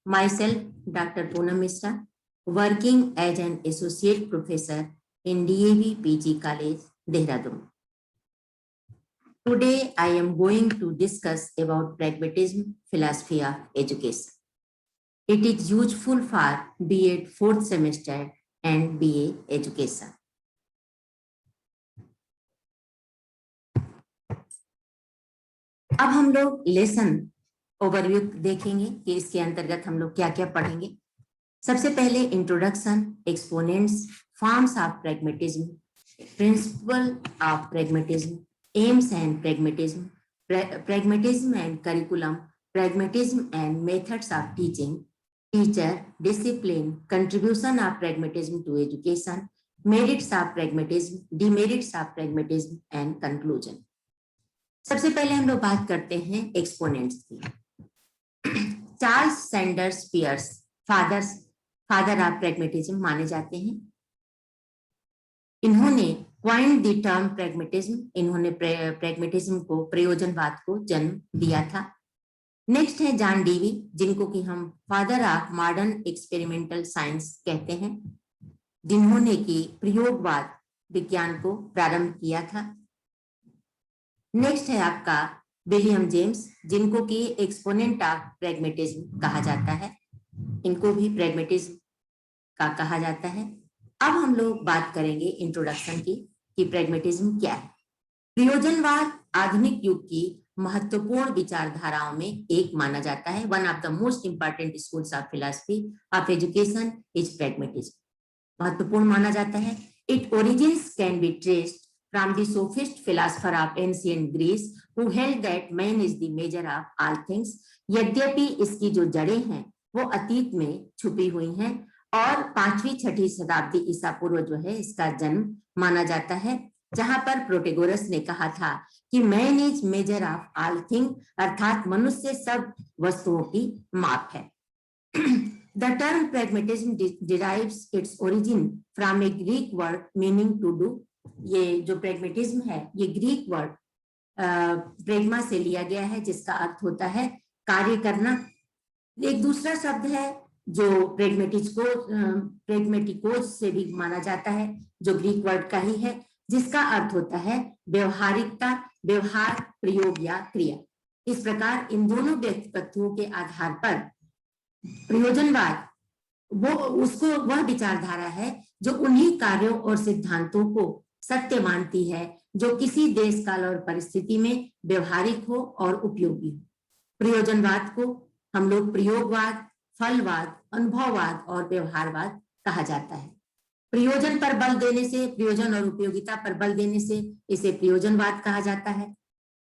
myself, Dr. Poonam Mishra, working as an associate professor in DAV PG College, Dehradun. Today, I am going to discuss about pragmatism philosophy of education. It is useful for B.Ed 4th semester and BA education. अब हम लोग lesson overview देखेंगे कि इसके अंतर्गत हम लोग क्या क्या पढ़ेंगे। सबसे पहले introduction, exponents, forms of pragmatism, principle of pragmatism, aims and pragmatism, pragmatism and curriculum, pragmatism and methods of teaching, teacher, discipline, contribution of pragmatism to education, merits of pragmatism, demerits of pragmatism and conclusion. सबसे पहले हम लोग बात करते हैं exponents की। Charles Sanders Peirce father of pragmatism माने जाते हैं। इन्होंने क्वाइंड द टर्म प्रैग्मेटिज्म, इन्होंने प्रैग्मेटिज्म को, प्रयोजनवाद को जन्म दिया था। नेक्स्ट है जॉन डेवी, जिनको कि हम father of modern experimental science कहते हैं, जिन्होंने कि प्रयोगवाद विज्ञान को प्रारंभ किया था। नेक्स्ट है आपका विलियम जेम्स, जिनको कि एक्सपोनेंट ऑफ प्रैग्मेटिज्म कहा जाता है, इनको भी प्रैग्मेटिज्म का कहा जाता है। अब हम लोग बात करेंगे इंट्रोडक्शन की कि प्रैग्मेटिज्म क्या है। प्रयोजनवाद आधुनिक युग की महत्वपूर्ण विचारधाराओं में एक माना जाता है। One of the most important schools of philosophy of education is pragmatism. महत्वपूर्ण माना जाता है। It origins can be traced from the sophist philosopher of ancient Greece who held that man is the measure of all things। यद्यपि इसकी जो जड़ें हैं वो अतीत में छुपी हुई हैं और 5वीं-6वीं शताब्दी ईसा पूर्व जो है इसका जन्म माना जाता है, जहां पर प्रोटेगोरस ने कहा था कि man is measure of all thing, अर्थात मनुष्य सब वस्तुओं की माप है। The term pragmatism derives its origin from a Greek word meaning to do। ये जो प्रैग्मेटिज्म है ये ग्रीक वर्ड प्रेग्मा से लिया गया है, जिसका अर्थ होता है कार्य करना। एक दूसरा शब्द है जो प्रेग्मेटिकोज से भी माना जाता है, जो ग्रीक वर्ड का ही है, जिसका अर्थ होता है व्यवहारिकता, व्यवहार, प्रयोग या क्रिया। इस प्रकार इन दोनों व्युत्पत्तियों के आधार पर प्रयोजनवाद वह विचारधारा है जो उन्हीं कार्यों और सिद्धांतों को सत्य मानती है जो किसी देश काल और परिस्थिति में व्यवहारिक हो और उपयोगी हो। प्रयोजनवाद को हम लोग प्रयोगवाद, फलवाद, अनुभववाद और व्यवहारवाद कहा जाता है। प्रयोजन पर बल देने से, प्रयोजन और उपयोगिता पर बल देने से इसे प्रयोजनवाद कहा जाता है।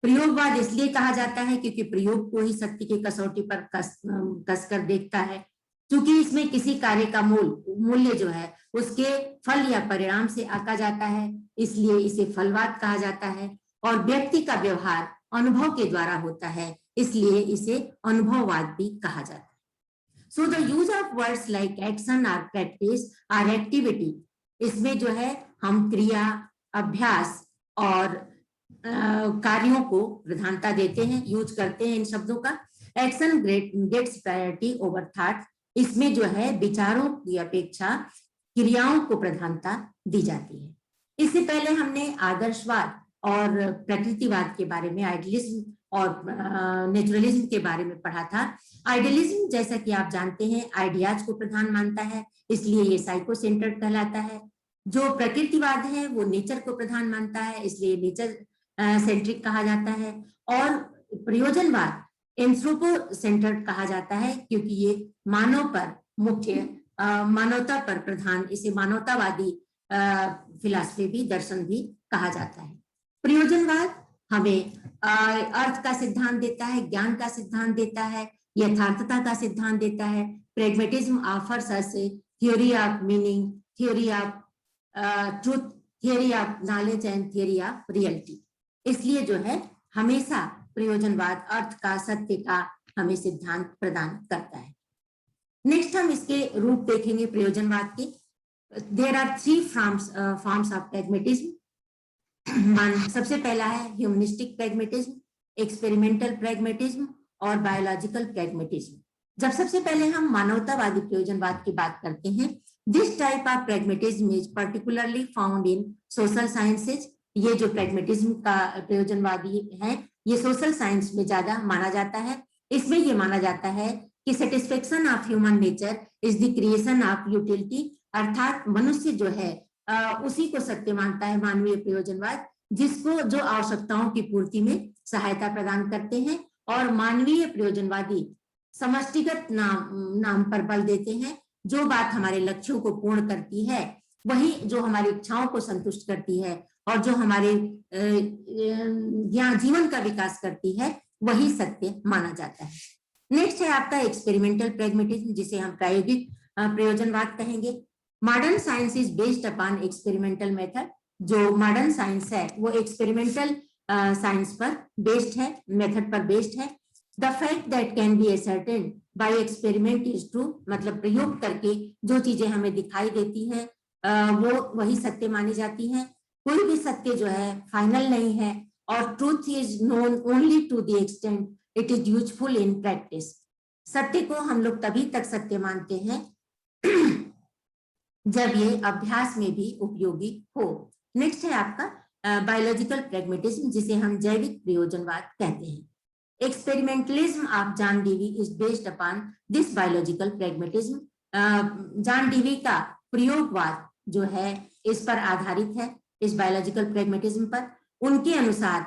प्रयोगवाद इसलिए कहा जाता है क्योंकि प्रयोग को ही सत्य की कसौटी पर कसकर देखता है। क्योंकि इसमें किसी कार्य का मूल्य जो है उसके फल या परिणाम से आका जाता है, इसलिए इसे फलवाद कहा जाता है। और व्यक्ति का व्यवहार अनुभव के द्वारा होता है, इसलिए इसे अनुभववाद भी कहा जाता है। So the use of words like action और प्रैक्टिस और एक्टिविटी, इसमें जो है हम क्रिया, अभ्यास और कार्यों को प्रधानता देते हैं, यूज करते हैं इन शब्दों का। Action gets priority over thought, इसमें जो है विचारों की अपेक्षा क्रियाओं को प्रधानता दी जाती है। इससे पहले हमने आदर्शवाद और प्रकृतिवाद के बारे में, आइडियलिज्म और नेचुरलिज्म के बारे में पढ़ा था। आइडियलिज्म, जैसा कि आप जानते हैं, आइडियाज को प्रधान मानता है, इसलिए ये साइको सेंटर्ड कहलाता है। जो प्रकृतिवाद है वो नेचर को प्रधान मानता है, इसलिए नेचर सेंट्रिक कहा जाता है। और प्रयोजनवाद एंथ्रोपो सेंटर्ड कहा जाता है, क्योंकि ये मानव पर मुख्य, मानवता पर प्रधान, इसे मानवतावादी फिलॉसफी भी, दर्शन भी कहा जाता है। प्रयोजनवाद हमें अर्थ का सिद्धांत देता है, ज्ञान का सिद्धांत देता है, यथार्थता का सिद्धांत देता है। Pragmatism offers us theory of meaning, theory of truth, theory of knowledge and theory of reality. इसलिए जो है हमेशा प्रयोजनवाद अर्थ का, सत्य का हमें सिद्धांत प्रदान करता है। नेक्स्ट हम इसके रूप देखेंगे प्रयोजनवाद के। There are 3 forms of pragmatism. सबसे पहला है ह्यूमनिस्टिक प्रैग्मेटिज्म, एक्सपेरिमेंटल प्रैग्मेटिज्म और बायोलॉजिकल प्रैग्मेटिज्म। जब सबसे पहले हम मानवतावादी प्रयोजनवाद की बात करते हैं, this type of pragmatism is particularly found in social sciences. ये जो प्रैग्मेटिज्म का प्रयोजनवादी है ये सोशल साइंस में ज्यादा माना जाता है। इसमें ये माना जाता है कि satisfaction of human nature is the creation of utility, अर्थात मनुष्य जो है उसी को सत्य मानता है मानवीय प्रयोजनवाद जिसको जो आवश्यकताओं की पूर्ति में सहायता प्रदान करते हैं। और मानवीय प्रयोजनवादी समष्टिगत नाम पर बल देते हैं। जो बात हमारे लक्ष्यों को पूर्ण करती है, वही जो हमारी इच्छाओं को संतुष्ट करती है और जो हमारे जीवन का विकास करती है, वही सत्य माना जाता है। नेक्स्ट है आपका एक्सपेरिमेंटल प्रैग्मेटिज्म, जिसे हम प्रायोगिक प्रयोजनवाद कहेंगे। Modern science is based upon experimental method. जो मॉडर्न साइंस है वो एक्सपेरिमेंटल साइंस पर बेस्ड है, मेथड पर बेस्ड है। The fact that can be ascertained by experiment is true, मतलब प्रयोग करके जो चीजें हमें दिखाई देती हैं वो वही सत्य मानी जाती हैं। कोई भी सत्य जो है फाइनल नहीं है और truth is known only to the extent it is useful in practice. सत्य को हम लोग तभी तक सत्य मानते हैं जब ये अभ्यास में भी उपयोगी हो। नेक्स्ट है आपका बायोलॉजिकल प्रैग्मेटिज्म, जिसे हम जैविक प्रयोजनवाद कहते हैं। Experimentalism of John Dewey is based upon this biological pragmatism. John Dewey का प्रयोगवाद जो है इस पर आधारित है, इस बायोलॉजिकल प्रैग्मेटिज्म पर। उनके अनुसार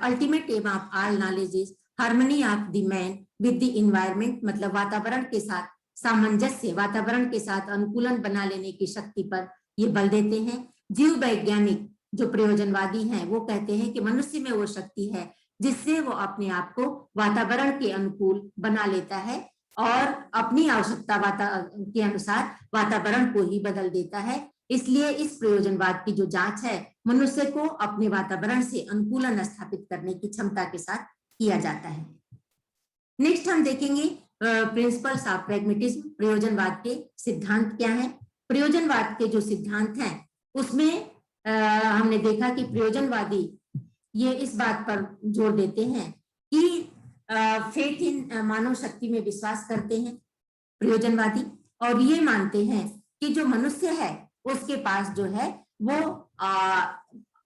ultimate aim of all knowledge is harmony of the man with the environment, मतलब वातावरण के साथ सामंजस्य, वातावरण के साथ अनुकूलन बना लेने की शक्ति पर ये बल देते हैं। जीव वैज्ञानिक जो प्रयोजनवादी हैं वो कहते हैं कि मनुष्य में वो शक्ति है जिससे वो अपने आप को वातावरण के अनुकूल बना लेता है और अपनी आवश्यकता के अनुसार वातावरण को ही बदल देता है। इसलिए इस प्रयोजनवाद की जो जांच है मनुष्य को अपने वातावरण से अनुकूलन स्थापित करने की क्षमता के साथ किया जाता है। नेक्स्ट हम देखेंगे प्रिंसिपल्स ऑफ प्रैग्मेटिज्म, प्रयोजनवाद के सिद्धांत क्या है। प्रयोजनवाद के जो सिद्धांत हैं उसमें हमने देखा कि प्रयोजनवादी ये इस बात पर जोर देते हैं कि फेथ इन मानव शक्ति में विश्वास करते हैं प्रयोजनवादी, और ये मानते हैं कि जो मनुष्य है उसके पास जो है वो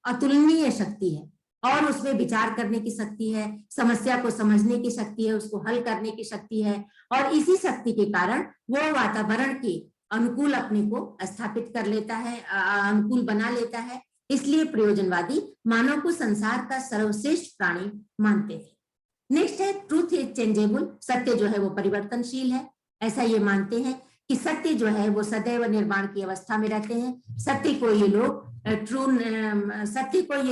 अतुलनीय शक्ति है और उसमें विचार करने की शक्ति है, समस्या को समझने की शक्ति है, उसको हल करने की शक्ति है और इसी शक्ति के कारण वो वातावरण के अनुकूल अपने को स्थापित कर लेता है, अनुकूल बना लेता है। इसलिए प्रयोजनवादी मानव को संसार का सर्वश्रेष्ठ प्राणी मानते थे। नेक्स्ट है ट्रूथ इज चेंजेबल, सत्य जो है वो परिवर्तनशील है। ऐसा ये मानते हैं कि सत्य जो है वो सदैव निर्माण की अवस्था में रहते हैं। सत्य को ये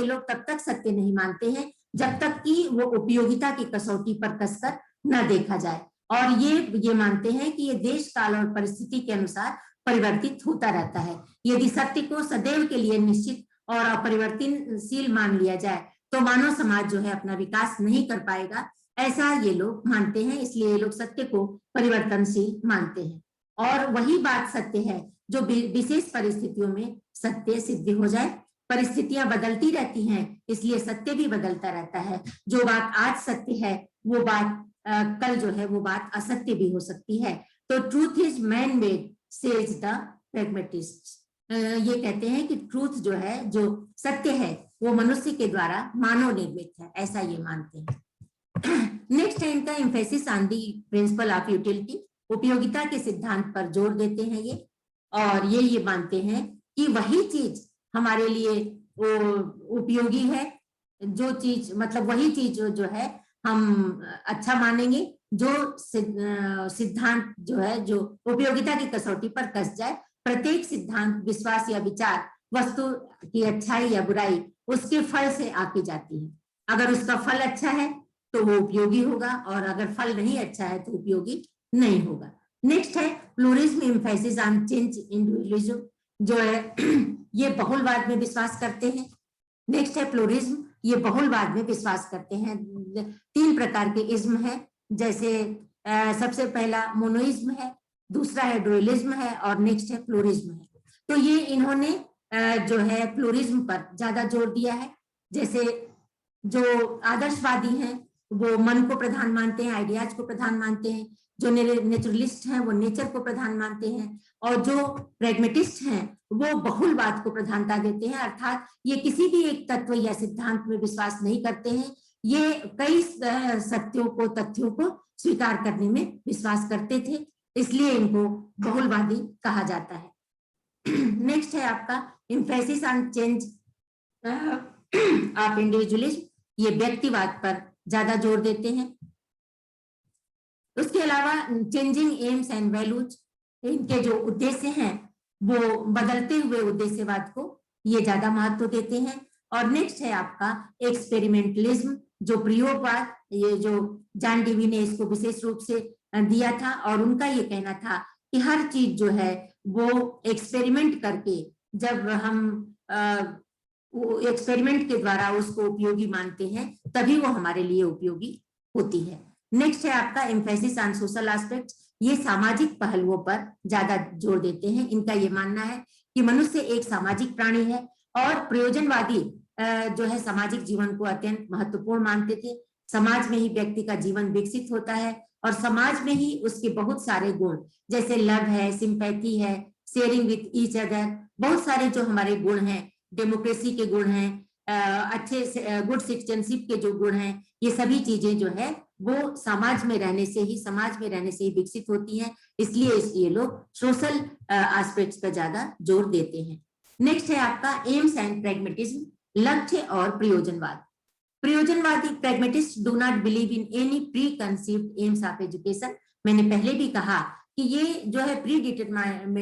लोग तब तक सत्य नहीं मानते हैं जब तक कि वो उपयोगिता की कसौटी पर कसकर न देखा जाए, और ये मानते हैं कि ये देश काल और परिस्थिति के अनुसार परिवर्तित होता रहता है। यदि सत्य को सदैव के लिए निश्चित और अपरिवर्तनशील मान लिया जाए तो मानव समाज जो है अपना विकास नहीं कर पाएगा, ऐसा ये लोग मानते हैं। इसलिए ये लोग सत्य को परिवर्तनशील मानते हैं और वही बात सत्य है जो विशेष परिस्थितियों में सत्य सिद्ध हो जाए। परिस्थितियां बदलती रहती हैं, इसलिए सत्य भी बदलता रहता है। जो बात आज सत्य है वो बात कल जो है वो बात असत्य भी हो सकती है। तो truth is man made says the pragmatist. ये कहते हैं कि ट्रूथ जो है, जो सत्य है, वो मनुष्य के द्वारा मानव निर्मित है, ऐसा ये मानते हैं। नेक्स्ट है इनका emphasis on the principle of utility, उपयोगिता के सिद्धांत पर जोर देते हैं ये, और ये मानते हैं कि वही चीज हमारे लिए उपयोगी है, जो चीज मतलब वही चीज जो है हम अच्छा मानेंगे जो सिद्धांत जो है जो उपयोगिता की कसौटी पर कस जाए। प्रत्येक सिद्धांत, विश्वास या विचार वस्तु की अच्छाई या बुराई उसके फल से आकी जाती है। अगर उसका फल अच्छा है तो वो उपयोगी होगा और अगर फल नहीं अच्छा है तो उपयोगी नहीं होगा। नेक्स्ट है प्लूरिज्म एम्फेसिस ऑन चेंज इंडिविजुअलिज्म, जो है ये बहुलवाद में विश्वास करते हैं। नेक्स्ट है प्लूरिज्म, ये बहुलवाद में विश्वास करते हैं। 3 प्रकार के इज्म है, जैसे सबसे पहला मोनोइज्म है, दूसरा है डुअलिज्म है और नेक्स्ट है प्लूरिज्म है। तो ये इन्होंने जो है प्लूरिज्म पर ज्यादा जोर दिया है। जैसे जो आदर्शवादी हैं वो मन को प्रधान मानते हैं, आइडियाज को प्रधान मानते हैं। जो नेचुरलिस्ट हैं वो नेचर को प्रधान मानते हैं, और जो प्रैग्मेटिस्ट हैं वो बहुलवाद को प्रधानता देते हैं, अर्थात ये किसी भी एक तत्व या सिद्धांत में विश्वास नहीं करते हैं, ये कई सत्यों को, तथ्यों को स्वीकार करने में विश्वास करते थे, इसलिए इनको बहुलवादी कहा जाता है। नेक्स्ट है आपका emphasis on change of individualism, ये व्यक्तिवाद पर ज्यादा जोर देते हैं। उसके अलावा चेंजिंग एम्स एंड वैल्यूज, इनके जो उद्देश्य हैं वो बदलते हुए उद्देश्यवाद को ये ज्यादा महत्व देते हैं। और नेक्स्ट है आपका एक्सपेरिमेंटलिज्म, जो प्रयोगवाद, ये जो जॉन डेवी ने इसको विशेष रूप से दिया था, और उनका ये कहना था कि हर चीज जो है वो एक्सपेरिमेंट करके, जब हम एक्सपेरिमेंट के द्वारा उसको उपयोगी मानते हैं तभी वो हमारे लिए उपयोगी होती है। नेक्स्ट है आपका एम्फेसिस ऑन सोशल एस्पेक्ट्स, ये सामाजिक पहलुओं पर ज्यादा जोर देते हैं। इनका ये मानना है कि मनुष्य एक सामाजिक प्राणी है, और प्रयोजनवादी जो है सामाजिक जीवन को अत्यंत महत्वपूर्ण मानते थे। समाज में ही व्यक्ति का जीवन विकसित होता है, और समाज में ही उसके बहुत सारे गुण, जैसे लव है, सिंपैथी है, शेयरिंग विथ ईच अदर, बहुत सारे जो हमारे गुण हैं, डेमोक्रेसी के गुण हैं, अच्छे गुड सिटीजनशिप के जो गुण हैं, ये सभी चीजें जो है वो समाज में रहने से ही विकसित होती हैं, इसलिए ये लोग सोशल एस्पेक्ट्स पर ज्यादा जोर देते हैं। नेक्स्ट है आपका एम्स एंड प्रैग्मेटिज्म, लक्ष्य और प्रयोजनवाद। प्रयोजनवादी pragmatist do not believe in any preconceived aims of education. मैंने पहले भी कहा कि ये जो है प्री डिटरमाइंड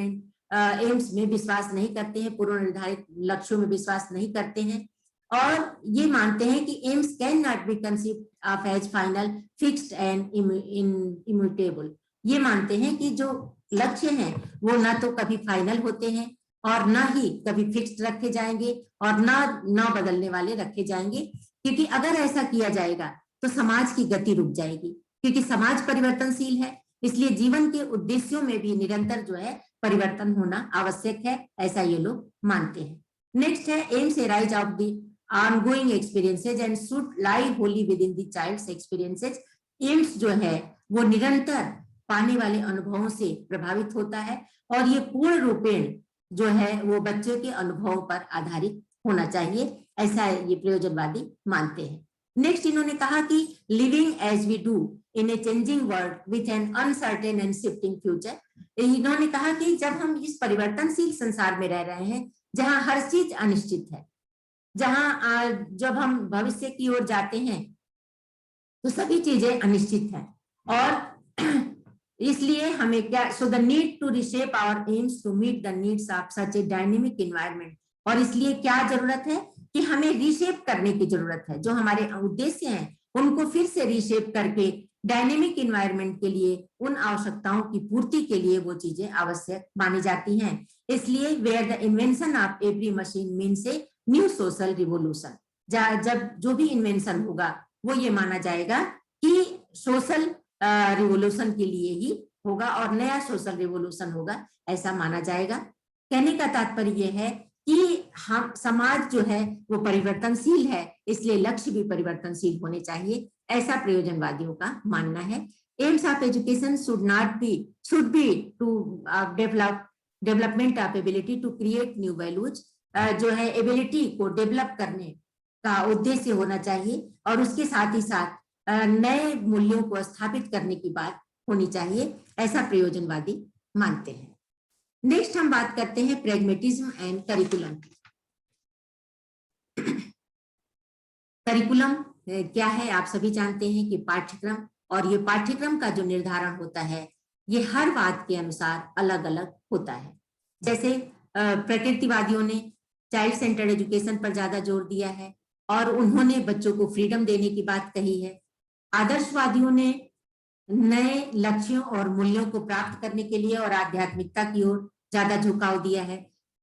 एम्स में विश्वास नहीं करते हैं, पूर्व निर्धारित लक्ष्यों में विश्वास नहीं करते हैं, और ये मानते हैं कि aims can not be conceived of as final, fixed and immutable. ये मानते हैं कि जो लक्ष्य हैं वो ना तो कभी फाइनल होते हैं, और ना ही कभी फिक्स्ड रखे जाएंगे, और ना बदलने वाले रखे जाएंगे, क्योंकि अगर ऐसा किया जाएगा तो समाज की गति रुक जाएगी, क्योंकि समाज परिवर्तनशील है, इसलिए जीवन के उद्देश्यों में भी निरंतर जो है परिवर्तन होना आवश्यक है, ऐसा ये लोग मानते हैं। नेक्स्ट है AIIMS arise of the ongoing experiences and should lie wholly within the child's experiences। AIIMS जो है वो निरंतर पाने वाले अनुभवों से प्रभावित होता है, और ये पूर्ण रूपेण जो है वो बच्चों के अनुभवों पर आधारित होना चाहिए, ऐसा ये प्रयोजनवादी मानते हैं। नेक्स्ट इन्होंने कहा कि living as we do in a changing world with an uncertain and shifting future. इन्होंने कहा कि जब हम इस परिवर्तनशील संसार में रह रहे हैं, जहां हर चीज अनिश्चित है, जहां जब हम भविष्य की ओर जाते हैं तो सभी चीजें अनिश्चित हैं, और इसलिए हमें क्या, so the need to reshape our aims to meet the needs of such a dynamic environment. और इसलिए क्या जरूरत है कि हमें रीशेप करने की जरूरत है, जो हमारे उद्देश्य हैं उनको फिर से रीशेप करके डायनेमिक एनवायरनमेंट के लिए, उन आवश्यकताओं की पूर्ति के लिए वो चीजें आवश्यक मानी जाती हैं। इसलिए where the invention of every machine means a new social revolution, जब जो भी इन्वेंशन होगा वो ये माना जाएगा कि सोशल रिवोल्यूशन के लिए ही होगा, और नया सोशल रिवोल्यूशन होगा, ऐसा माना जाएगा। कहने का तात्पर्य यह है कि हम समाज जो है वो परिवर्तनशील है, इसलिए लक्ष्य भी परिवर्तनशील होने चाहिए, ऐसा प्रयोजनवादियों का मानना है। Aims of education should be to development of ability to create new values, जो है एबिलिटी को डेवलप करने का उद्देश्य होना चाहिए, और उसके साथ ही साथ नए मूल्यों को स्थापित करने की बात होनी चाहिए, ऐसा प्रयोजनवादी मानते हैं। नेक्स्ट हम बात करते हैं प्रैग्मेटिज्म एंड करिकुलम। करिकुलम क्या है, आप सभी जानते हैं कि पाठ्यक्रम, और ये पाठ्यक्रम का जो निर्धारण होता है ये हर बात के अनुसार अलग अलग होता है। जैसे प्रकृतिवादियों ने चाइल्ड सेंटर्ड एजुकेशन पर ज्यादा जोर दिया है, और उन्होंने बच्चों को फ्रीडम देने की बात कही है। आदर्शवादियों ने नए लक्ष्यों और मूल्यों को प्राप्त करने के लिए और आध्यात्मिकता की ओर ज्यादा झुकाव दिया है।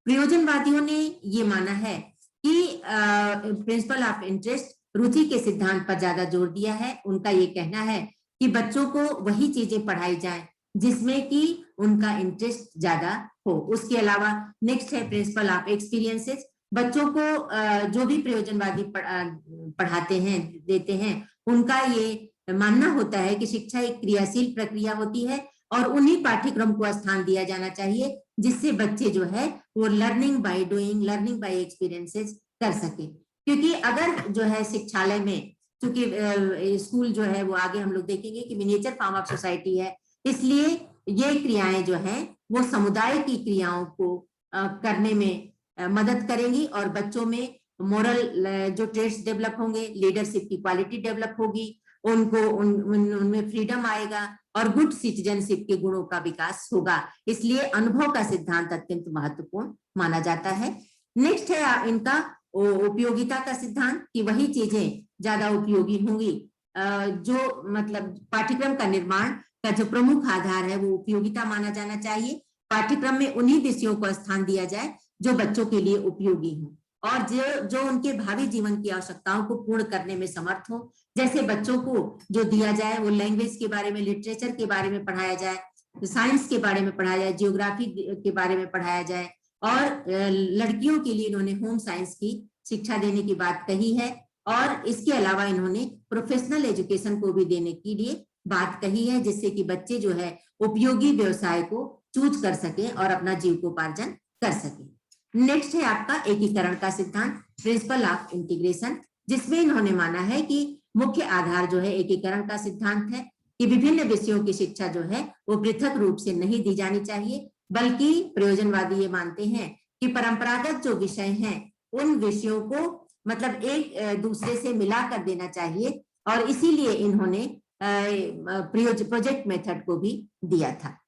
प्रयोजनवादियों ने ये माना है कि प्रिंसिपल ऑफ इंटरेस्ट, रुचि के सिद्धांत पर ज्यादा जोर दिया है। उनका ये कहना है कि बच्चों को वही चीजें पढ़ाई जाए जिसमें कि उनका इंटरेस्ट ज्यादा हो। उसके अलावा नेक्स्ट है प्रिंसिपल ऑफ एक्सपीरियंसेस, बच्चों को जो भी प्रयोजनवादी पढ़ाते हैं, देते हैं, उनका ये मानना होता है कि शिक्षा एक क्रियाशील प्रक्रिया होती है और उन्हीं पाठ्यक्रम को स्थान दिया जाना चाहिए जिससे बच्चे जो है वो learning by doing, learning by experiences कर सके। क्योंकि अगर जो है शिक्षालय में, क्योंकि स्कूल जो है वो आगे हम लोग देखेंगे कि मिनिएचर फॉर्म ऑफ सोसाइटी है, इसलिए ये क्रियाएं जो है वो समुदाय की क्रियाओं को करने में मदद करेंगी और बच्चों में मोरल जो ट्रेड्स डेवलप होंगे, लीडरशिप की क्वालिटी डेवलप होगी, उनको उनमें फ्रीडम आएगा और गुड सिटीजनशिप के गुणों का विकास होगा। इसलिए अनुभव का सिद्धांत अत्यंत महत्वपूर्ण माना जाता है। नेक्स्ट है इनका उपयोगिता का सिद्धांत, कि वही चीजें ज्यादा उपयोगी होंगी। जो मतलब पाठ्यक्रम का निर्माण का जो प्रमुख आधार है वो उपयोगिता माना जाना चाहिए। पाठ्यक्रम में उन्हीं विषयों को स्थान दिया जाए जो बच्चों के लिए उपयोगी हो और जो उनके भावी जीवन की आवश्यकताओं को पूर्ण करने में समर्थ हो। जैसे बच्चों को जो दिया जाए वो लैंग्वेज के बारे में, लिटरेचर के बारे में पढ़ाया जाए, साइंस के बारे में पढ़ाया जाए, जियोग्राफी के बारे में पढ़ाया जाए। और लड़कियों के लिए इन्होंने होम साइंस की शिक्षा देने की बात कही है और इसके अलावा इन्होंने प्रोफेशनल एजुकेशन को भी देने के लिए बात कही है, जिससे कि बच्चे जो है उपयोगी व्यवसाय को चूज कर सके और अपना जीविकोपार्जन कर सके। नेक्स्ट है आपका एकीकरण का सिद्धांत, प्रिंसिपल ऑफ इंटीग्रेशन, जिसमें इन्होंने माना है कि मुख्य आधार जो है एकीकरण का सिद्धांत है कि विभिन्न विषयों की शिक्षा जो है वो पृथक रूप से नहीं दी जानी चाहिए, बल्कि प्रयोजनवादी ये मानते हैं कि परंपरागत जो विषय हैं उन विषयों को मतलब एक दूसरे से मिला कर देना चाहिए और इसीलिए इन्होंने प्रोजेक्ट मेथड को भी दिया था।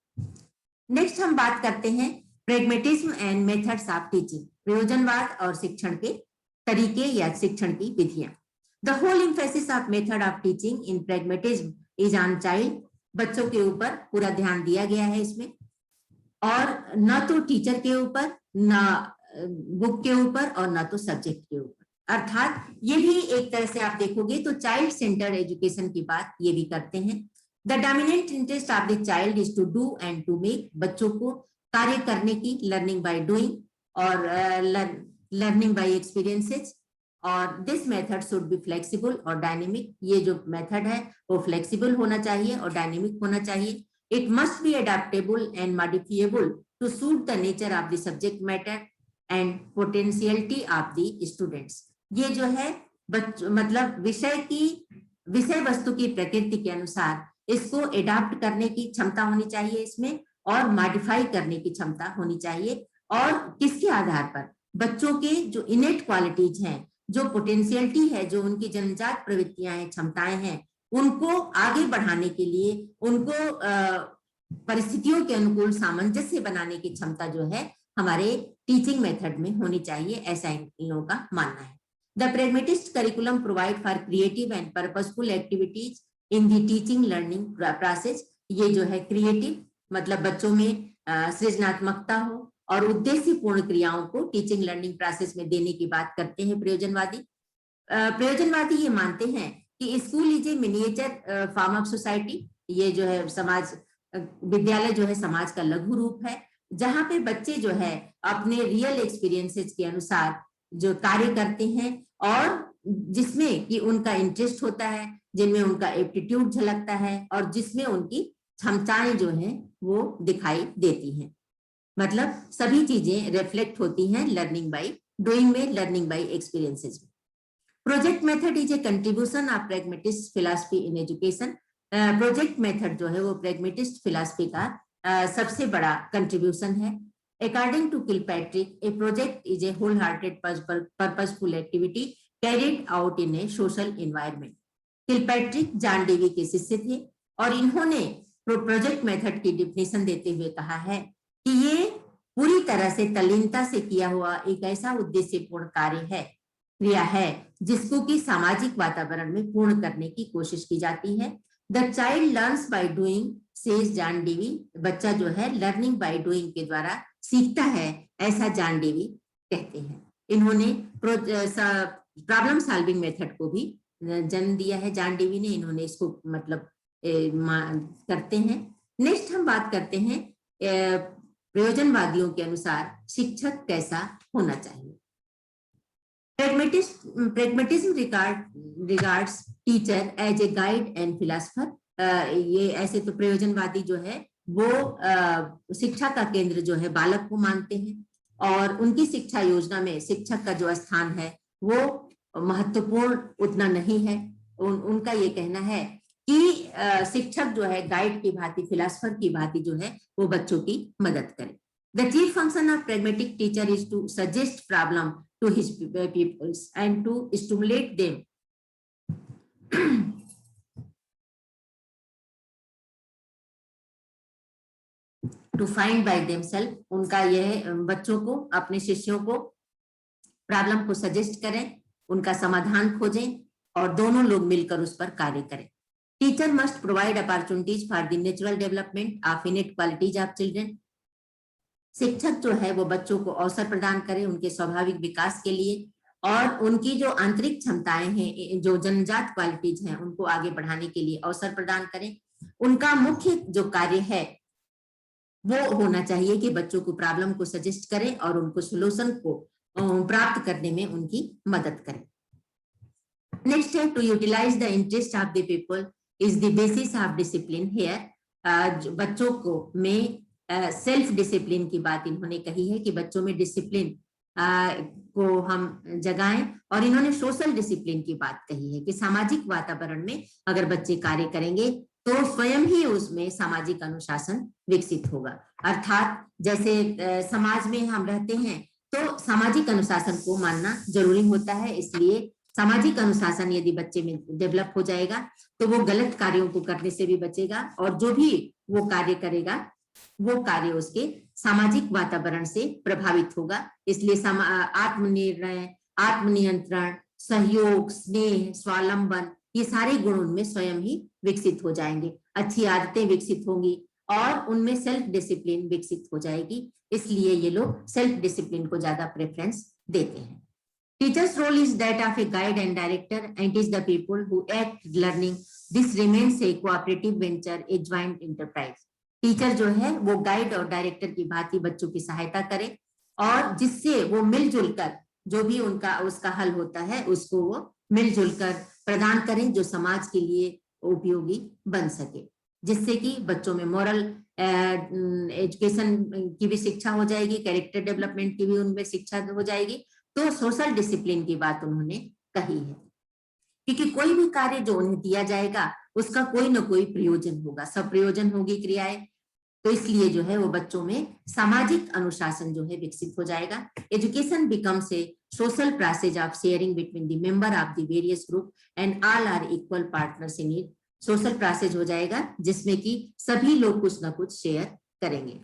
नेक्स्ट हम बात करते हैं pragmatism and methods of teaching, प्रयोजनवाद और शिक्षण के तरीके या शिक्षण की विधियां। The whole emphasis of method of teaching in pragmatism is on child, बच्चों के ऊपर पूरा ध्यान दिया गया है इसमें, और न तो टीचर के ऊपर, न बुक के ऊपर और न तो सब्जेक्ट के ऊपर। अर्थात ये भी एक तरह से आप देखोगे तो चाइल्ड सेंटर्ड एजुकेशन की बात ये भी करते हैं। The dominant interest of the child is to do and to make, बच्चों को कार्य करने की, लर्निंग बाय डूइंग और लर्निंग बाय एक्सपीरियंसेस। और this method should be flexible और डायनेमिक, ये जो मेथड है वो फ्लेक्सिबल होना चाहिए और डायनेमिक होना चाहिए। It must be adaptable and modifiable to suit the nature of the subject matter and potentiality of the students. ये जो है मतलब विषय वस्तु की प्रकृति के अनुसार इसको एडाप्ट करने की क्षमता होनी चाहिए इसमें, और मॉडिफाई करने की क्षमता होनी चाहिए। और किसके आधार पर? बच्चों के जो इनेट क्वालिटीज हैं, जो पोटेंशियलिटी है, जो उनकी जन्मजात प्रवृत्तियां हैं, क्षमताएं हैं, उनको आगे बढ़ाने के लिए उनको परिस्थितियों के अनुकूल सामंजस्य बनाने की क्षमता जो है हमारे टीचिंग मेथड में होनी चाहिए, ऐसा इन लोगों का मानना है। The pragmatist curriculum provide for creative and purposeful activities in the teaching learning process। ये जो है क्रिएटिव मतलब बच्चों में सृजनात्मकता हो और उद्देश्यपूर्ण क्रियाओं को टीचिंग लर्निंग प्रोसेस में देने की बात करते हैं प्रयोजनवादी। प्रयोजनवादी ये मानते हैं कि school is a miniature form of society, ये जो है समाज, विद्यालय जो है समाज का लघु रूप है, जहां पे बच्चे जो है अपने रियल एक्सपीरियंसेस के अनुसार जो कार्य करते हैं और जिसमें कि उनका इंटरेस्ट होता है, जिनमें उनका एप्टीट्यूड झलकता है और जिसमें उनकी क्षमताएं जो हैं वो दिखाई देती हैं। मतलब सभी चीजें रिफ्लेक्ट होती हैं लर्निंग बाय डूइंग में, लर्निंग बाय एक्सपीरियंसेस में। Project method is a contribution of pragmatist philosophy in education. Project method जो है वो प्रैग्मेटिस्ट फिलॉसफी का सबसे बड़ा कंट्रीब्यूशन है। According to Kilpatrick, a project is a wholehearted purposeful activity carried out in a social environment। Kilpatrick John Dewey के शिष्य थे और इन्होंने प्रोजेक्ट मेथड की डिफिनेशन देते हुए कहा है कि ये पूरी तरह से तल्लीनता से किया हुआ एक ऐसा उद्देश्यपूर्ण कार्य है, क्रिया है, जिसको कि सामाजिक वातावरण में पूर्ण करने की कोशिश की जाती है। The child learns by doing says John Dewey, बच्चा जो है लर्निंग बाय डूइंग के द्वारा सीखता है, ऐसा जॉन डेवी कहते हैं। इन्होंने प्रॉब्लम सॉल्विंग मेथड को भी जन्म दिया है जॉन डेवी ने, इन्होंने इसको मतलब करते हैं। नेक्स्ट हम बात करते हैं प्रयोजनवादियों के अनुसार शिक्षक कैसा होना चाहिए। Pragmatism regards teacher as a guide and philosopher. ये ऐसे तो प्रयोजनवादी जो है वो शिक्षा का केंद्र जो है बालक को मानते हैं और उनकी शिक्षा योजना में शिक्षक का जो स्थान है वो महत्वपूर्ण उतना नहीं है। उनका ये कहना है कि शिक्षक जो है गाइड की भांति, फिलोसोफर की भांति जो है वो बच्चों की मदद करे। The chief function of pragmatic teacher is to suggest problem to his pupils and to stimulate them to find by themselves। उनका यह बच्चों को, अपने शिष्यों को प्रॉब्लम को सजेस्ट करें, उनका समाधान खोजें और दोनों लोग मिलकर उस पर कार्य करें। Teacher must provide opportunities for the natural development of इनेट qualities of children. शिक्षक जो है वो बच्चों को अवसर प्रदान करे उनके स्वाभाविक विकास के लिए और उनकी जो आंतरिक क्षमताएं हैं, जो जन्मजात क्वालिटीज हैं, उनको आगे बढ़ाने के लिए अवसर प्रदान करें। उनका मुख्य जो कार्य है वो होना चाहिए कि बच्चों को प्रॉब्लम को सजेस्ट करें और उनको सोल्यूशन को प्राप्त करने में उनकी मदद करें। नेक्स्ट है to utilize the interest of the people is the basis of discipline. Here बच्चों को में सेल्फ डिसिप्लिन की बात इन्होंने कही है कि बच्चों में डिसिप्लिन को हम जगाएं और इन्होंने सोशल डिसिप्लिन की बात कही है कि सामाजिक वातावरण में अगर बच्चे कार्य करेंगे तो स्वयं ही उसमें सामाजिक अनुशासन विकसित होगा। अर्थात जैसे समाज में हम रहते हैं तो सामाजिक अनुशासन को मानना जरूरी होता है, इसलिए सामाजिक अनुशासन यदि बच्चे में डेवलप हो जाएगा तो वो गलत कार्यों को करने से भी बचेगा और जो भी वो कार्य करेगा वो कार्य उसके सामाजिक वातावरण से प्रभावित होगा। इसलिए आत्मनिर्णय, आत्मनियंत्रण, सहयोग, स्नेह, स्वावलंबन, ये सारे गुण उनमें स्वयं ही विकसित हो जाएंगे। अच्छी आदतें विकसित होंगी और उनमें सेल्फ डिसिप्लिन विकसित हो जाएगी, इसलिए ये लोग सेल्फ डिसिप्लिन को ज्यादा प्रेफरेंस देते हैं। Teacher's role is that of a guide and director, and it is the people who act learning. This remains a cooperative venture, a joint enterprise. Teacher जो है वो गाइड और डायरेक्टर की भांति बच्चों की सहायता करे और जिससे वो मिलजुल कर जो भी उसका हल होता है उसको वो मिलजुल कर प्रदान करें जो समाज के लिए उपयोगी बन सके, जिससे कि बच्चों में मॉरल एजुकेशन की भी शिक्षा हो जाएगी, कैरेक्टर डेवलपमेंट की भी उनमें शिक्षा हो जाएगी। तो सोशल डिसिप्लिन की बात उन्होंने कही है क्योंकि कोई भी कार्य जो उन्हें दिया जाएगा उसका कोई ना कोई प्रयोजन होगा, सब प्रयोजन होगी क्रियाएं, तो इसलिए जो है वो बच्चों में सामाजिक अनुशासन जो है विकसित हो जाएगा। Education becomes a social process of sharing between the member of the various group and all are equal partners in it. Social process हो जाएगा जिसमें कि सभी लोग कुछ ना कुछ शेयर करेंगे।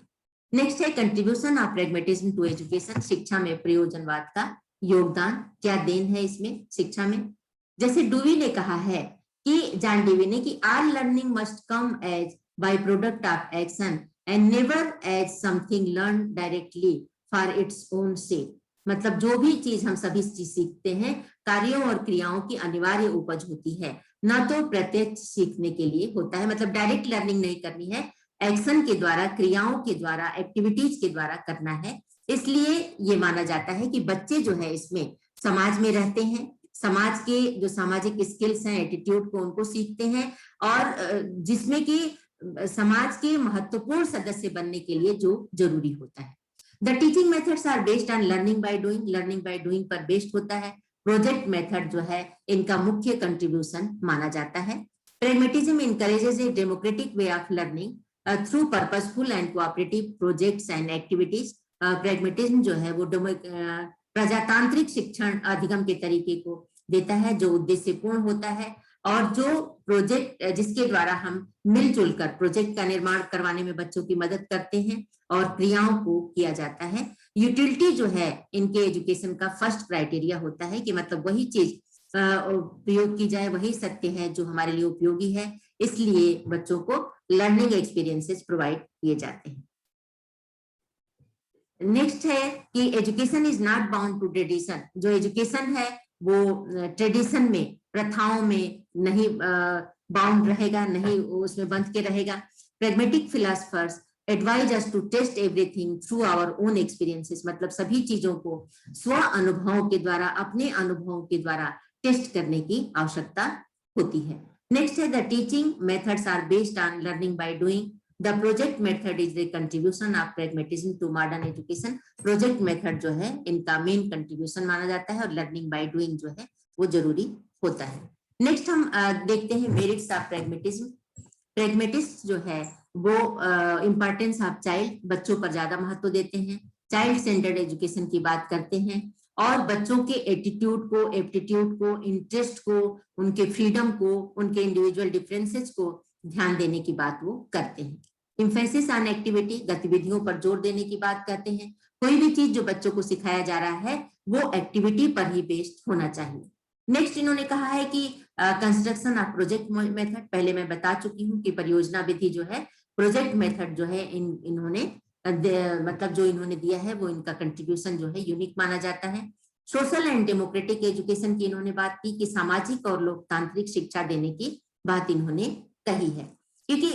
नेक्स्ट है contribution of pragmatism to education. शिक्षा में प्रयोजनवाद का योगदान, क्या देन है इसमें शिक्षा में। जैसे डुवी ने कहा है कि जॉन डेवी ने कि all learning must come as by product of action and never as something learn directly for its own sake. मतलब जो भी चीज हम सभी चीज सीखते हैं कार्यों और क्रियाओं की अनिवार्य उपज होती है, न तो प्रत्यक्ष सीखने के लिए होता है। मतलब डायरेक्ट लर्निंग नहीं करनी है, एक्शन के द्वारा, क्रियाओं के द्वारा, एक्टिविटीज के द्वारा करना है। इसलिए ये माना जाता है कि बच्चे जो है इसमें समाज में रहते हैं, समाज के जो सामाजिक स्किल्स हैं, एटीट्यूड को उनको सीखते हैं और जिसमें कि समाज के महत्वपूर्ण सदस्य बनने के लिए जो जरूरी होता है। The teaching methods are based on learning by doing, learning by doing पर बेस्ड होता है। प्रोजेक्ट मेथड जो है इनका मुख्य कंट्रीब्यूशन माना जाता है। Pragmatism encourages a democratic way of learning through purposeful and cooperative projects and activities। Pragmatism जो है वो प्रजातांत्रिक शिक्षण अधिगम के तरीके को देता है जो उद्देश्यपूर्ण होता है और जो प्रोजेक्ट जिसके द्वारा हम मिलजुल कर प्रोजेक्ट का निर्माण करवाने में बच्चों की मदद करते हैं और क्रियाओं को किया जाता है। यूटिलिटी जो है इनके एजुकेशन का फर्स्ट क्राइटेरिया होता है कि मतलब वही चीज प्रयोग की जाए, वही सत्य है जो हमारे लिए उपयोगी है, इसलिए बच्चों को लर्निंग एक्सपीरियंसेस प्रोवाइड किए जाते हैं। नेक्स्ट है कि education is not bound to tradition. जो एजुकेशन है वो ट्रेडिशन में, प्रथाओं में नहीं बाउंड रहेगा, नहीं उसमें बंध के रहेगा। Pragmatic philosophers advise us to test everything through our own experiences, मतलब सभी चीजों को स्व अनुभवों के द्वारा, अपने अनुभवों के द्वारा टेस्ट करने की आवश्यकता होती है। नेक्स्ट है the teaching methods are based on learning by doing. The project method is the contribution of pragmatism to modern education. Project method जो है इनका मेन कंट्रीब्यूशन माना जाता है और लर्निंग बाय डूइंग जो है वो जरूरी होता है। नेक्स्ट हम देखते हैं मेरिट्स ऑफ प्रैग्मेटिज्म। प्रैग्मेटिस्ट जो है वो इम्पोर्टेंस ऑफ चाइल्ड, बच्चों पर ज्यादा महत्व देते हैं, चाइल्ड सेंटर्ड एजुकेशन की बात करते हैं और बच्चों के एटीट्यूड को, एप्टीट्यूड को, इंटरेस्ट को, उनके फ्रीडम को, उनके इंडिविजुअल डिफरेंसेस को ध्यान देने की बात वो करते हैं। इम्फेसिस ऑन एक्टिविटी, गतिविधियों पर जोर देने की बात करते हैं। कोई भी चीज जो बच्चों को सिखाया जा रहा है वो एक्टिविटी पर ही बेस्ड होना चाहिए। नेक्स्ट इन्होंने कहा है कि कंस्ट्रक्शन ऑफ प्रोजेक्ट मेथड, पहले मैं बता चुकी हूँ कि परियोजना विधि जो है, प्रोजेक्ट मेथड जो है इन्होंने मतलब जो इन्होंने दिया है वो इनका कंट्रीब्यूशन जो है यूनिक माना जाता है। सोशल एंड डेमोक्रेटिक एजुकेशन की इन्होंने बात की कि सामाजिक और लोकतांत्रिक शिक्षा देने की बात इन्होंने कही है, क्योंकि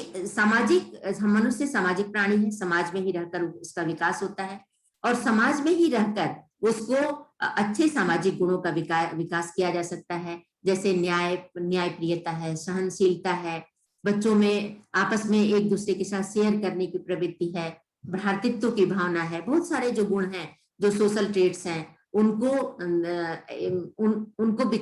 मनुष्य सामाजिक प्राणी है, समाज में ही रहकर उसका विकास होता है और समाज में ही रहकर उसको अच्छे सामाजिक गुणों का विकास किया जा सकता है, जैसे न्यायप्रियता है, सहनशीलता है, बच्चों में आपस में एक दूसरे के साथ शेयर करने की प्रवृत्ति है, भ्रातृत्व की भावना है, बहुत सारे जो गुण हैं, जो सोशल ट्रेट्स हैं, उनको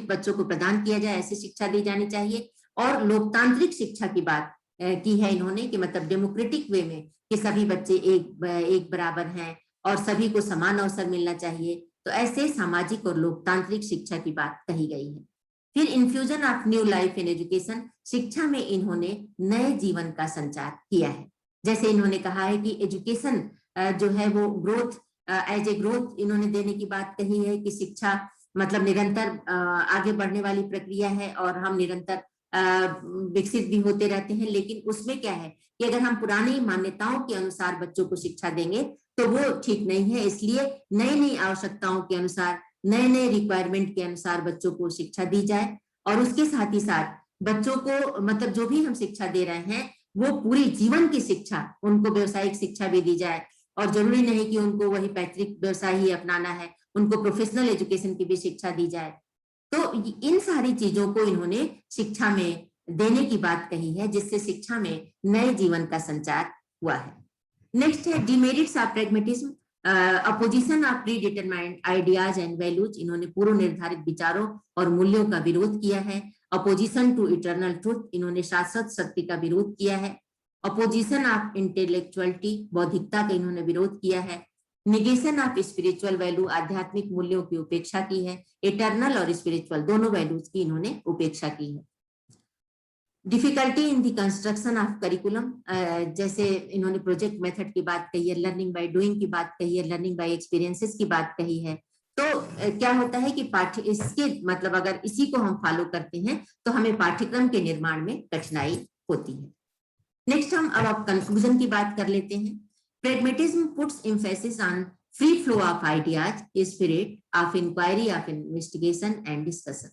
बच्चों को प्रदान किया जाए, ऐसी शिक्षा दी जानी चाहिए। और लोकतांत्रिक शिक्षा की बात की है इन्होंने कि मतलब डेमोक्रेटिक वे में कि सभी बच्चे एक बराबर हैं और सभी को समान अवसर मिलना चाहिए, तो ऐसे सामाजिक और लोकतांत्रिक शिक्षा की बात कही गई है। फिर infusion of new life in education, शिक्षा में इन्होंने नए जीवन का संचार किया है। जैसे इन्होंने कहा है कि एजुकेशन जो है वो ग्रोथ एज ए ग्रोथ इन्होंने देने की बात कही है कि शिक्षा मतलब निरंतर आगे बढ़ने वाली प्रक्रिया है और हम निरंतर विकसित भी होते रहते हैं, लेकिन उसमें क्या है कि अगर हम पुरानी मान्यताओं के अनुसार बच्चों को शिक्षा देंगे तो वो ठीक नहीं है, इसलिए नई नई आवश्यकताओं के अनुसार, नए नए रिक्वायरमेंट के अनुसार बच्चों को शिक्षा दी जाए और उसके साथ ही साथ बच्चों को मतलब जो भी हम शिक्षा दे रहे हैं वो पूरी जीवन की शिक्षा, उनको व्यवसायिक शिक्षा भी दी जाए और जरूरी नहीं कि उनको वही पैतृक व्यवसाय ही अपनाना है, उनको प्रोफेशनल एजुकेशन की भी शिक्षा दी जाए। तो इन सारी चीजों को इन्होंने शिक्षा में देने की बात कही है, जिससे शिक्षा में नए जीवन का संचार हुआ है। नेक्स्ट है demerits of pragmatism, opposition of pre determined ideas and values, इन्होंने पूर्व निर्धारित विचारों और मूल्यों का विरोध किया है। अपोजिशन टू इटर्नल ट्रूथ, इन्होंने शाश्वत सत्य का विरोध किया है। अपोजिशन ऑफ इंटेलेक्चुअलिटी, बौद्धिकता का इन्होंने विरोध किया है। निगेशन ऑफ स्पिरिचुअल वैल्यू, आध्यात्मिक मूल्यों की उपेक्षा की है। इटर्नल और स्पिरिचुअल दोनों वैल्यूज की इन्होंने उपेक्षा की है। Difficulty in the construction of curriculum, जैसे इन्होंने प्रोजेक्ट मेथड की बात कही है, लर्निंग बाय डूइंग की बात कही है, लर्निंग बाय एक्सपीरियंसेस की बात कही है। तो क्या होता है कि इसके मतलब अगर इसी को हम फॉलो करते हैं तो हमें पाठ्यक्रम के निर्माण में कठिनाई होती है। नेक्स्ट हम अब कंक्लूजन की बात कर लेते हैं। Pragmatism puts emphasis on free flow of ideas, spirit of inquiry, of investigation and discussion.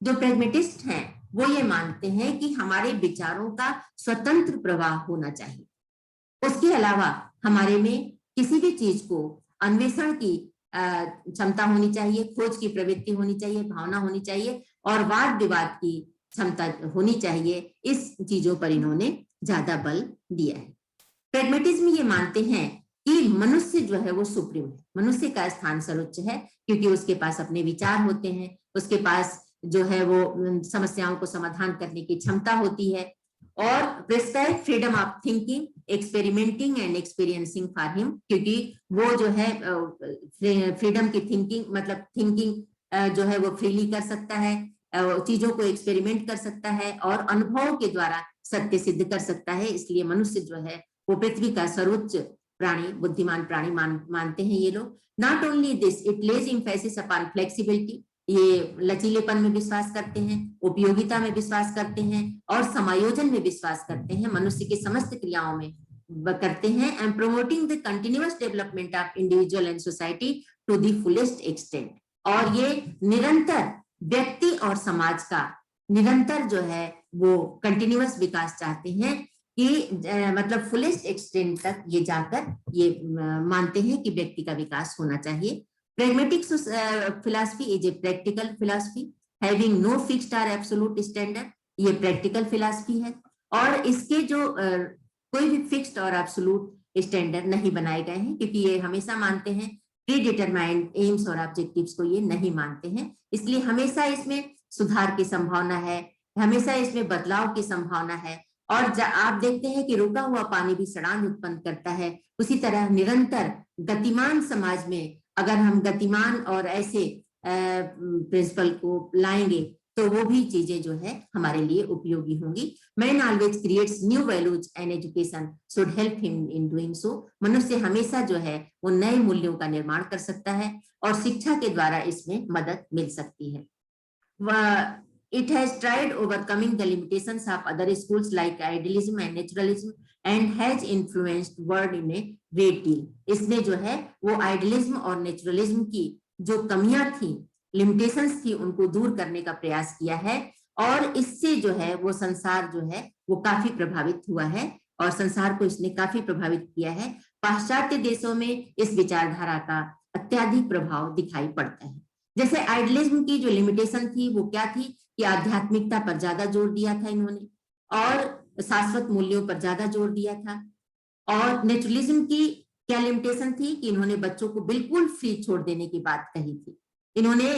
जो प्रैग्मेटिस्ट हैं वो ये मानते हैं कि हमारे विचारों का स्वतंत्र प्रवाह होना चाहिए, उसके अलावा हमारे में किसी भी चीज को अन्वेषण की क्षमता होनी चाहिए, खोज की प्रवृत्ति होनी चाहिए, भावना होनी चाहिए और वाद विवाद की क्षमता होनी चाहिए। इस चीजों पर इन्होंने ज्यादा बल दिया है। प्रैग्मेटिज्म ये मानते हैं कि मनुष्य जो है वो सुप्रीम है, मनुष्य का स्थान सर्वोच्च है, क्योंकि उसके पास अपने विचार होते हैं, उसके पास जो है वो समस्याओं को समाधान करने की क्षमता होती है और prescribe freedom of thinking, experimenting and experiencing for him, क्योंकि वो जो है फ्रीडम की थिंकिंग मतलब थिंकिंग जो है वो फ्रीली कर सकता है, चीजों को एक्सपेरिमेंट कर सकता है और अनुभवों के द्वारा सत्य सिद्ध कर सकता है। इसलिए मनुष्य जो है वो पृथ्वी का सर्वोच्च प्राणी, बुद्धिमान प्राणी मानते हैं ये लोग। Not only this, it Lay's emphasis upon flexibility, ये लचीलेपन में विश्वास करते हैं, उपयोगिता में विश्वास करते हैं और समायोजन में विश्वास करते हैं, मनुष्य की समस्त क्रियाओं में करते हैं। And promoting the continuous development of individual and society to the fullest extent, और ये निरंतर व्यक्ति और समाज का निरंतर जो है वो कंटिन्यूअस विकास चाहते हैं कि मतलब फुलेस्ट एक्सटेंट तक ये जाकर ये मानते हैं कि व्यक्ति का विकास होना चाहिए। Pragmatic philosophy is a practical philosophy having no fixed और एब्सोल्यूट स्टैंडर्ड, ये प्रैक्टिकल फिलॉसफी है और इसके जो कोई भी फिक्स्ड और एब्सोल्यूट स्टैंडर्ड नहीं बनाए गए हैं, क्योंकि ये हमेशा मानते हैं प्री डिटरमाइंड एम्स और ऑब्जेक्टिव्स को ये नहीं मानते हैं, इसलिए हमेशा इसमें सुधार की संभावना है, हमेशा इसमें बदलाव की संभावना है। और आप देखते हैं कि रुका हुआ पानी भी सड़ान उत्पन्न करता है, उसी तरह निरंतर गतिमान समाज में अगर हम गतिमान और ऐसे प्रिंसिपल को लाएंगे तो वो भी चीजें जो है हमारे लिए उपयोगी होंगी। Man always creates new values and education should help him in doing so, मनुष्य हमेशा जो है वो नए मूल्यों का निर्माण कर सकता है और शिक्षा के द्वारा इसमें मदद मिल सकती है। It has tried overcoming the limitations of other schools like idealism and naturalism and has influenced world in a great deal. इसने जो है वो आइडियलिज्म और नेचुरलिज्म की जो कमियां थी, लिमिटेशंस थी, उनको दूर करने का प्रयास किया है और इससे जो है वो संसार जो है वो काफी प्रभावित हुआ है और संसार को इसने काफी प्रभावित किया है। पाश्चात्य देशों में इस विचारधारा का अत्यधिक प्रभाव दिखाई पड़ता है। जैसे आइडियलिज्म की जो लिमिटेशन थी वो क्या थी कि आध्यात्मिकता पर ज्यादा जोर दिया था इन्होंने और शाश्वत मूल्यों पर ज्यादा जोर दिया था। और नेचुरलिज्म की क्या लिमिटेशन थी कि इन्होंने बच्चों को बिल्कुल फ्री छोड़ देने की बात कही थी, इन्होंने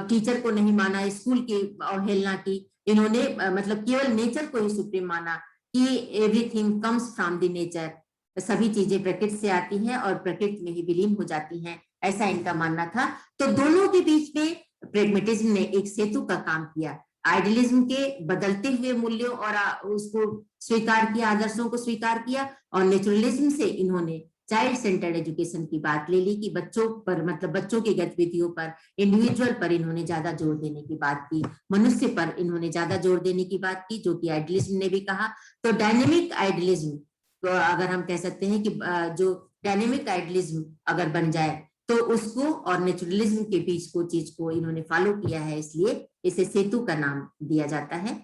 टीचर को नहीं माना, स्कूल की अवहेलना की, इन्होंने मतलब केवल नेचर को ही सुप्रीम माना कि everything comes from the nature, सभी चीजें प्रकृति से आती हैं और प्रकृति में ही विलीन हो जाती हैं, ऐसा इनका मानना था। तो दोनों के बीच में प्रेगमेटिज्म ने एक सेतु का काम किया, आइडियलिज्म के बदलते हुए मूल्यों और उसको स्वीकार किया, आदर्शों को स्वीकार किया और नेचुरलिज्म से इन्होंने चाइल्ड सेंटर्ड एजुकेशन की बात ले ली कि बच्चों पर मतलब बच्चों की गतिविधियों पर, इंडिविजुअल पर इन्होंने ज्यादा जोर देने की बात की, मनुष्य पर इन्होंने ज्यादा जोर देने की बात की, जो कि आइडियलिज्म ने भी कहा। तो डायनेमिक आइडियलिज्म, तो अगर हम कह सकते हैं कि जो डायनेमिक आइडियलिज्म अगर बन जाए तो उसको और नेचुरलिज्म के बीच को चीज को इन्होंने फॉलो किया है, इसलिए इसे सेतु का नाम दिया जाता है।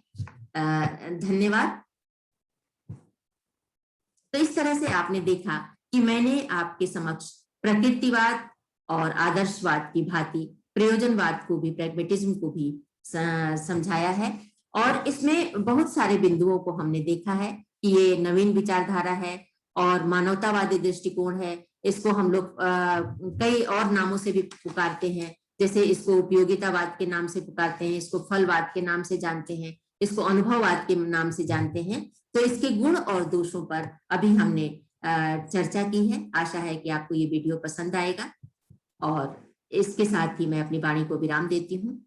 धन्यवाद। तो इस तरह से आपने देखा कि मैंने आपके समक्ष प्रकृतिवाद और आदर्शवाद की भांति प्रयोजनवाद को भी, प्रैग्मेटिज्म को भी समझाया है और इसमें बहुत सारे बिंदुओं को हमने देखा है कि ये नवीन विचारधारा है और मानवतावादी दृष्टिकोण है। इसको हम लोग कई और नामों से भी पुकारते हैं, जैसे इसको उपयोगितावाद के नाम से पुकारते हैं, इसको फलवाद के नाम से जानते हैं, इसको अनुभववाद के नाम से जानते हैं। तो इसके गुण और दोषों पर अभी हमने चर्चा की है। आशा है कि आपको ये वीडियो पसंद आएगा और इसके साथ ही मैं अपनी वाणी को विराम देती हूँ।